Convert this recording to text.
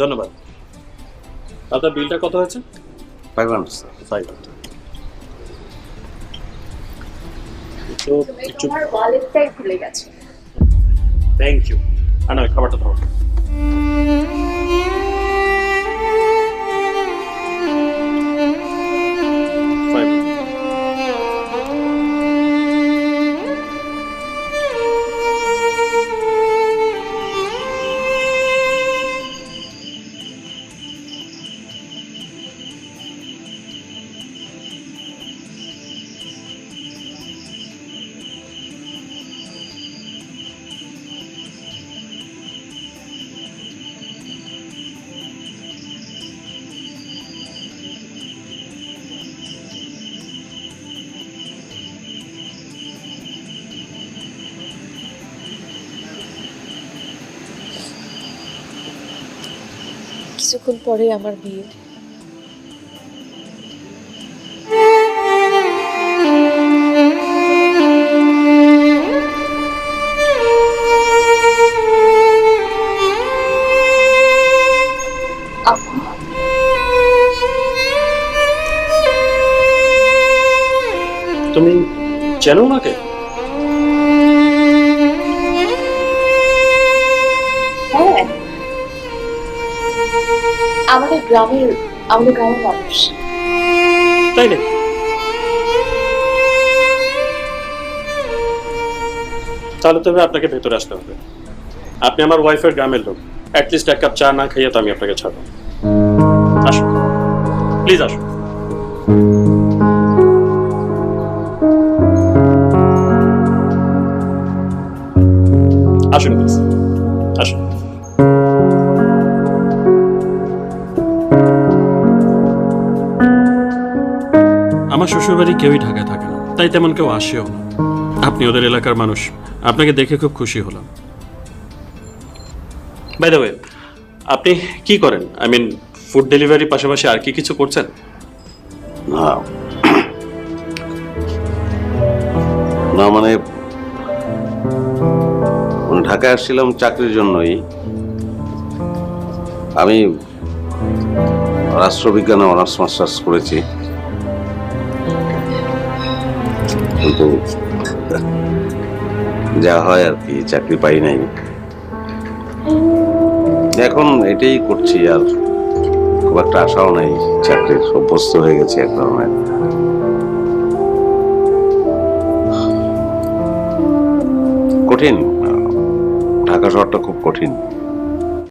ধন্যবাদ। আপনার বিলটা কত হয়েছে? 500 স্যার। 500। তো একটু তোমার ওয়ালেটটাই ভুলে গেছে। Thank you. না খাবারটা ধরো। কিছুক্ষণ পরে আমার বিয়ে। তুমি চেনো ওনাকে? হ্যাঁ, আমাদের গ্রামের মানুষ। তাই নাকি? তাহলে তবে আপনাকে ভেতরে আসতে হবে। আপনি আমার ওয়াইফের গ্রামের লোক, অ্যাটলিস্ট এক কাপ চা না খাইয়ে তো আমি আপনাকে ছাড়ব। আসুন প্লিজ, আসুন। আসুন প্লিজ, আসুন। আমার শ্বশুরবাড়ি কেউই ঢাকায় থাকে না, তাই তেমন কেউ আসেও না। আপনি ওদের এলাকার মানুষ, আপনাকে দেখে খুব খুশি হলাম। বাই দ্য ওয়ে, আপনি কি করেন? আই মিন, ফুড ডেলিভারির পাশাপাশি আর কি কিছু করছেন? না না মানে ঢাকায় আসছিলাম চাকরির জন্যই। আমি রাষ্ট্রবিজ্ঞানে অনার্স মাস্টার্স করেছি, কিন্তু যা হয় আর কি, চাকরি পাই নাই। এখন এটাই করছি, আর খুব একটা আশাও নাই চাকরির, অভ্যস্ত হয়ে গেছে এক ধরনের। কঠিন, ঢাকা শহরটা খুব কঠিন।